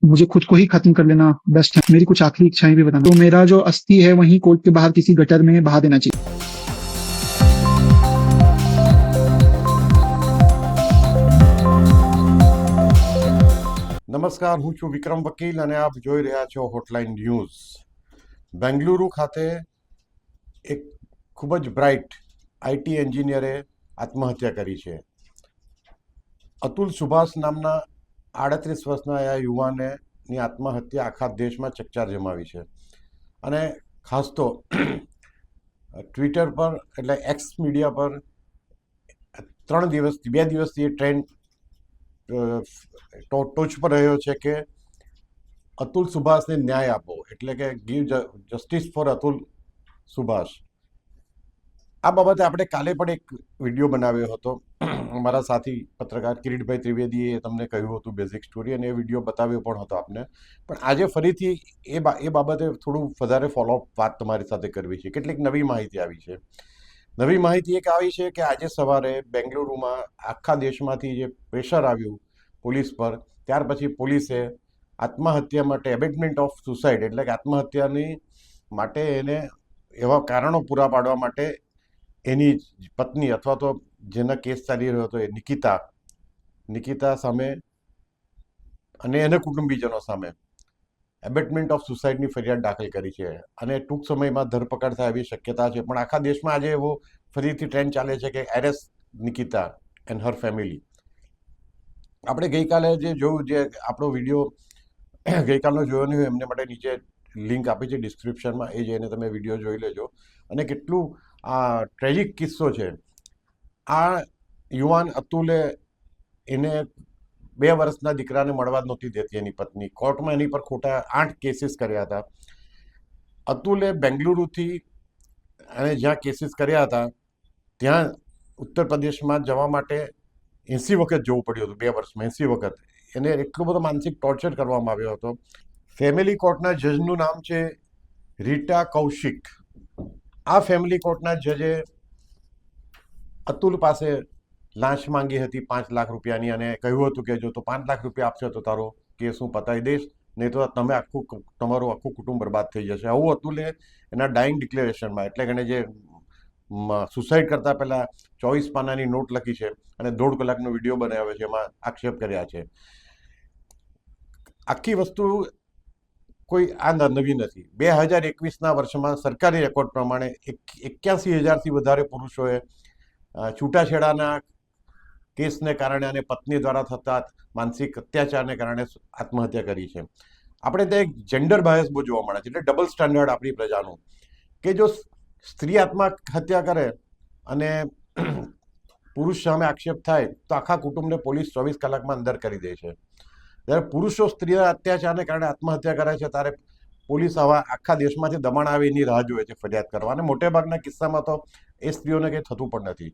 मुझे खुद को ही खत्म कर लेना बेस्ट है। मेरी कुछ आखिरी इच्छाएं भी बताना। तो मेरा जो अस्थि है वहीं कोर्ट के बाहर किसी गटर में बहा देना चाहिए। નમસ્કાર, હું છું વિક્રમ વકીલ અને આપ જોઈ રહ્યા છો હોટલાઇન ન્યૂઝ। બેંગલુરુ ખાતે એક ખૂબ જ બ્રાઇટ આઈટી એન્જિનિયરે આત્મહત્યા કરી છે। અતુલ સુભાષ નામના 38 વર્ષના આ યુવાનની આત્મહત્યા આખા દેશમાં ચકચાર જમાવી છે અને ખાસ તો ટ્વિટર પર એટલે એક્સ મીડિયા પર 2 દિવસથી એ ટ્રેન્ડ ટોચ પર રહ્યો છે કે અતુલ સુભાષને ન્યાય આપો, એટલે કે give justice four Atul Subhash. આ બાબતે આપણે કાલે પણ એક વિડીયો બનાવ્યો હતો। અમારા સાથી પત્રકાર કિરીટભાઈ ત્રિવેદીએ તમને કહ્યું હતું બેઝિક સ્ટોરી, અને એ વિડીયો બતાવ્યો પણ હતો આપને। પણ આજે ફરીથી એ બાબતે થોડું વધારે ફોલોઅપ વાત તમારી સાથે કરવી છે। કેટલીક નવી માહિતી આવી છે। નવી માહિતી એક આવી છે કે આજે સવારે બેંગલુરુમાં આખા દેશમાંથી જે પ્રેશર આવ્યું પોલીસ પર, ત્યાર પછી પોલીસે આત્મહત્યા માટે એબેટમેન્ટ ઓફ સુસાઇડ એટલે કે આત્મહત્યાની માટે એને એવા કારણો પૂરા પાડવા માટે એની પત્ની અથવા તો જેના કેસ ચાલી રહ્યો હતો એ નિકિતા સામે અને એના કુટુંબીજનો સામે એબેટમેન્ટ ઓફ સુસાઇડની ફરિયાદ દાખલ કરી છે અને ટૂંક સમયમાં ધરપકડ થાય એવી શક્યતા છે। પણ આખા દેશમાં આજે એવો ફરીથી ટ્રેન્ડ ચાલે છે કે arrest Nikita and her family. આપણે ગઈકાલે જે જોયું, જે આપણો વિડીયો ગઈકાલનો જોયો નહીં હોય એમને માટે નીચે લિંક આપી છે ડિસ્ક્રિપ્શનમાં, એ જઈને તમે વિડીયો જોઈ લેજો। અને કેટલું આ ટ્રેજિક કિસ્સો છે। આ યુવાન અતુલે એને 2 વર્ષના દીકરાને મળવા જ નહોતી દેતી એની પત્ની। કોર્ટમાં એની પર ખોટા 8 કેસીસ કર્યા હતા। અતુલે બેંગલુરુથી અને જ્યાં કેસીસ કર્યા હતા ત્યાં ઉત્તર પ્રદેશમાં જવા માટે 80 વખત જવું પડ્યું હતું। 2 વર્ષમાં 80 વખત એને એટલો બધો માનસિક ટોર્ચર કરવામાં આવ્યો હતો। ફેમિલી કોર્ટના જજનું નામ છે રીટા કૌશિક। આ ફેમિલી કોર્ટના જજે અતુલ પાસે લાંચ માંગી હતી 5 લાખ રૂપિયાની અને કહ્યું હતું કે જો તો 5 લાખ રૂપિયા આપશે તો તારો કેસ હું પતાવી દઈશ, નહીં તો તમારું આખું કુટુંબ બરબાદ થઈ જશે। આવું અતુલે એના ડાઇંગ ડિક્લેરેશનમાં, એટલે કે એને જે સુસાઇડ કરતા પહેલાં 24 પાનાની નોટ લખી છે અને 1.5 કલાકનો વિડીયો બનાવ્યો છે, એમાં આક્ષેપ કર્યા છે। આખી વસ્તુ કોઈ આ નવી નથી। 2021ના વર્ષમાં સરકારી રેકોર્ડ પ્રમાણે 81,000થી વધારે પુરુષોએ છૂટાછેડાના કેસને કારણે અને પત્ની દ્વારા થતા માનસિક અત્યાચારને કારણે આત્મહત્યા કરી છે। આપણે ત્યાં એક જેન્ડર બાયસ બહુ જોવા મળે છે, એટલે ડબલ સ્ટાન્ડર્ડ આપણી પ્રજાનું, કે જો સ્ત્રી આત્મહત્યા કરે અને પુરુષ સામે આક્ષેપ થાય તો આખા કુટુંબને પોલીસ 24 કલાકમાં અંદર કરી દે છે। જ્યારે પુરુષો સ્ત્રીના અત્યાચારને કારણે આત્મહત્યા કરે છે ત્યારે પોલીસ આખા દેશમાંથી દબાણ આવે એની રાહ જોવે છે ફરિયાદ કરવા, અને મોટેભાગના કિસ્સામાં તો એ સ્ત્રીઓને કંઈ થતું પણ નથી।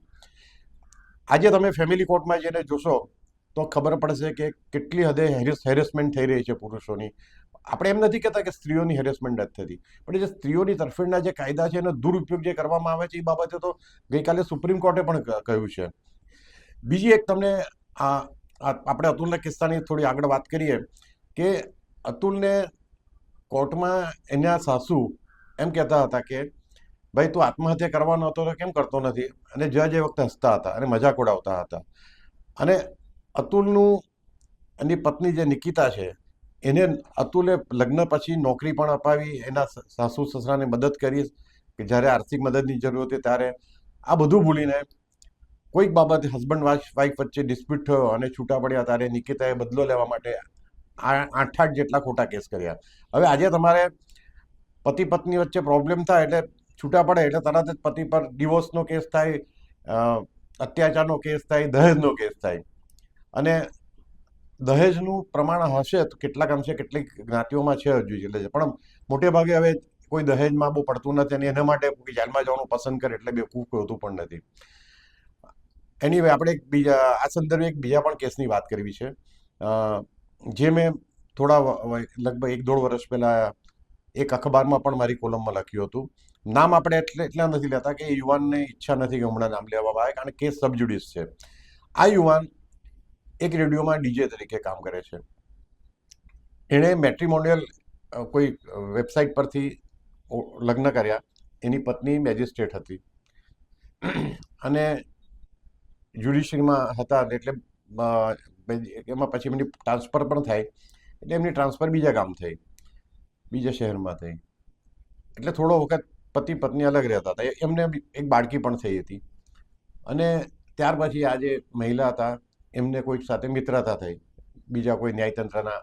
આજે તમે ફેમિલી કોર્ટમાં જઈને જોશો તો ખબર પડશે કે કેટલી હદે હેરેસમેન્ટ થઈ રહી છે પુરુષોની। આપણે એમ નથી કહેતા કે સ્ત્રીઓની હેરેસમેન્ટ નથી થતી, પણ જે સ્ત્રીઓની તરફેણના જે કાયદા છે એનો દુરુપયોગ જે કરવામાં આવે છે એ બાબતે તો ગઈકાલે સુપ્રીમ કોર્ટે પણ કહ્યું છે। બીજી એક તમને આપણે અતુલના કિસ્સાની થોડી આગળ વાત કરીએ કે અતુલને કોર્ટમાં એના સાસુ એમ કહેતા હતા કે ભાઈ તું આત્મહત્યા કરવાનો હતો તો કેમ કરતો નથી, અને જજ એ વખતે હસતા હતા અને મજાક ઉડાવતા હતા। અને અતુલનું એની પત્ની જે નિકિતા છે એને અતુલે લગ્ન પછી નોકરી પણ અપાવી, એના સાસુ સસરાને મદદ કરી કે જ્યારે આર્થિક મદદની જરૂર હતી ત્યારે। આ બધું ભૂલીને કોઈક બાબતે હસબન્ડ વાઈફ વચ્ચે ડિસ્પ્યુટ થયો અને છૂટા પડ્યા ત્યારે નિકિતાએ બદલો લેવા માટે 8 જેટલા ખોટા કેસ કર્યા। હવે આજે તમારે પતિ પત્ની વચ્ચે પ્રોબ્લેમ થાય એટલે છૂટા પડે એટલે તરત જ પતિ પર ડિવોર્સનો કેસ થાય, અત્યાચારનો કેસ થાય, દહેજનો કેસ થાય। અને દહેજનું પ્રમાણ હશે તો કેટલાક અંશે કેટલીક જ્ઞાતિઓમાં છે હજુ, એટલે પણ મોટે ભાગે હવે કોઈ દહેજમાં બહુ પડતું નથી અને એના માટે જેલમાં જવાનું પસંદ કરે એટલે બેવકૂફ હોતું પણ નથી। એનીવે આપણે આ સંદર્ભે એક બીજા પણ કેસની વાત કરવી છે, જે મેં લગભગ 1-1.5 વર્ષ પહેલાં એક અખબારમાં પણ મારી કોલમમાં લખ્યું હતું। નામ આપણે એટલા નથી લેતા કે યુવાનને ઈચ્છા નથી કે હમણાં નામ લેવામાં આવે, કારણ કે કેસ સબજુડિસ છે। આ યુવાન એક રેડિયોમાં ડીજે તરીકે કામ કરે છે। એણે મેટ્રિમોનિયલ કોઈ વેબસાઇટ પરથી લગ્ન કર્યા. એની પત્ની મેજિસ્ટ્રેટ હતી અને જ્યુડિશરીમાં હતા, એટલે એમાં પછી એમની ટ્રાન્સફર પણ થાય, એટલે એમની ટ્રાન્સફર બીજા ગામ થઈ, બીજા શહેરમાં થઈ. એટલે થોડો વખત પતિ પત્ની અલગ રહેતા હતા. એમને એક બાળકી પણ થઈ હતી. અને ત્યાર પછી આ જે મહિલા હતા એમને કોઈક સાથે મિત્રતા થઈ, બીજા કોઈ ન્યાયતંત્રના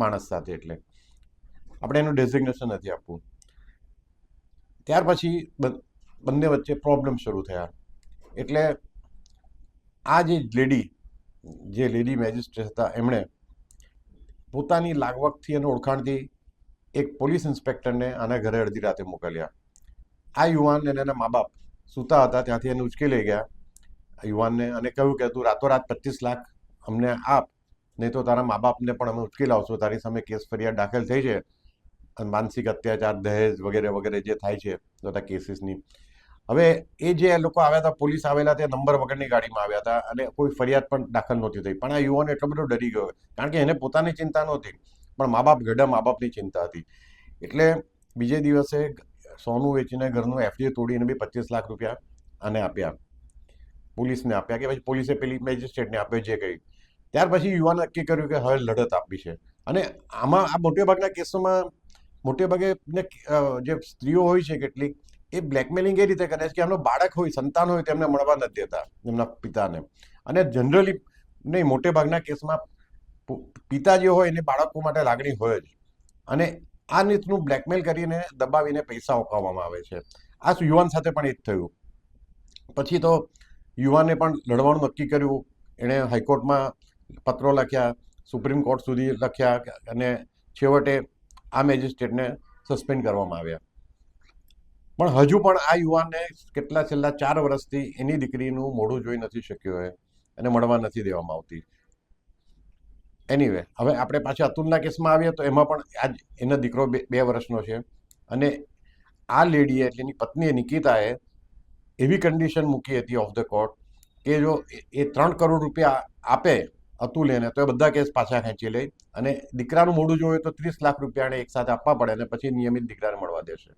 માણસ સાથે. એટલે આપણે એનું ડેઝિગ્નેશન નથી આપવું. ત્યાર પછી બંને વચ્ચે પ્રોબ્લેમ શરૂ થયા. એટલે આ જે લેડી મેજિસ્ટ્રેટ હતા એમણે પોતાની લાગવગથી અને ઓળખાણથી એક પોલીસ ઇન્સ્પેક્ટરને આના ઘરે અડધી રાતે મોકલ્યા. આ યુવાન અને એના મા બાપ સૂતા હતા, ત્યાંથી એને ઉચકી લઈ ગયા યુવાનને અને કહ્યું કે તું રાતોરાત 25 લાખ અમને આપ, નહીં તો તારા મા બાપને પણ અમે ઉચકી લાવશું, તારી સામે કેસ ફરિયાદ દાખલ થઈ છે અને માનસિક અત્યાચાર, દહેજ વગેરે વગેરે જે થાય છે બધા કેસીસની. હવે એ જે લોકો આવ્યા હતા, પોલીસ આવેલા, તે નંબર વગરની ગાડીમાં આવ્યા હતા અને કોઈ ફરિયાદ પણ દાખલ નહોતી થઈ. પણ આ યુવાન એટલો બધો ડરી ગયો, કારણ કે એને પોતાની ચિંતા નહોતી, પણ ગઢા મા બાપની ચિંતા હતી. એટલે બીજે દિવસે સોનું વેચીને ઘરનું એફડી તોડીને બી 25 લાખ રૂપિયા આને આપ્યા, પોલીસને આપ્યા, કે પછી પોલીસે પેલી મેજિસ્ટ્રેટને આપ્યો જે કહ્યું. ત્યાર પછી યુવાન નક્કી કર્યું કે હવે લડત આપવી છે. અને આમાં આ મોટેભાગના કેસોમાં મોટેભાગે જે સ્ત્રીઓ હોય છે કેટલીક, એ બ્લેકમેલિંગ એ રીતે કરે છે કે એમનો બાળક હોય, સંતાન હોય, તેમને મળવા નથી દેતા એમના પિતાને. અને જનરલી નહીં, મોટેભાગના કેસમાં પિતા જે હોય એને બાળકો માટે લાગણી હોય જ. અને આ રીતનું બ્લેકમેલ કરીને દબાવીને પૈસા ઉપાડવામાં આવે છે. આ યુવાન સાથે પણ એ જ થયું. પછી તો યુવાને પણ લડવાનું નક્કી કર્યું. એણે હાઈકોર્ટમાં પત્રો લખ્યા, સુપ્રીમ કોર્ટ સુધી લખ્યા અને છેવટે આ મેજિસ્ટ્રેટને સસ્પેન્ડ કરવામાં આવ્યા. પણ હજુ પણ આ યુવાનને છેલ્લા 4 વર્ષથી એની દીકરીનું મોઢું જોઈ નથી શક્યો હોય અને મળવા નથી દેવામાં આવતી. એનીવે, હવે આપણે પાછા અતુલના કેસમાં આવીએ તો એમાં પણ આજ એનો દીકરો 2 વર્ષનો છે. અને આ લેડીએ, એટલે એની પત્નીએ નિકિતાએ એવી કન્ડિશન મૂકી હતી ઓફ ધ કોર્ટ કે જો એ 3 કરોડ રૂપિયા આપે અતુલ એને, તો એ બધા કેસ પાછા ખેંચી લે અને દીકરાનું મોઢું જોઈએ તો 30 લાખ રૂપિયા એક સાથે આપવા પડે અને પછી નિયમિત દીકરાને મળવા દેશે.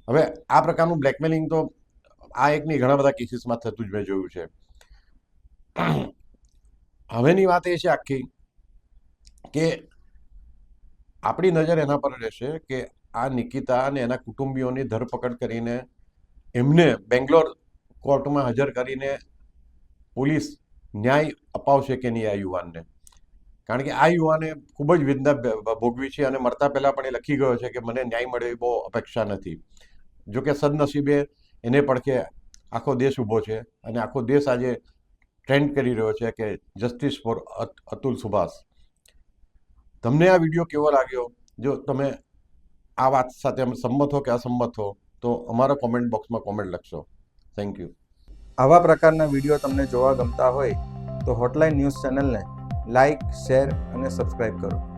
હવે આ પ્રકારનું બ્લેકમેલિંગ તો આ એકની ઘણા બધા કેસીસમાં થતું જ મેં જોયું છે. હવેની વાત એ છે આખી કે આપણી નજર એના પર રહેશે કે આ નિકિતા અને એના કુટુંબીઓની ધરપકડ કરીને એમને બેંગ્લોર કોર્ટમાં હાજર કરીને પોલીસ ન્યાય અપાવશે કે નહીં આ યુવાનને. કારણ કે આ યુવાને ખૂબ જ વેદના ભોગવી છે અને મરતા પહેલા પણ એ લખી ગયો છે કે મને ન્યાય મળે એવી બહુ અપેક્ષા નથી. જોકે સદનસીબે એને પડખે આખો દેશ ઊભો છે અને આખો દેશ આજે ટ્રેન્ડ કરી રહ્યો છે કે જસ્ટિસ ફોર અતુલ સુભાષ. તમને આ વિડીયો કેવો લાગ્યો? જો તમે આ વાત સાથે સંમત હો કે અસંમત હો તો અમારા કોમેન્ટ બોક્સમાં કોમેન્ટ લખશો. Thank you. આવા પ્રકારના વિડીયો તમને જોવા ગમતા હોય તો હોટલાઇન ન્યૂઝ ચેનલને લાઇક, શેર અને સબસ્ક્રાઇબ કરો.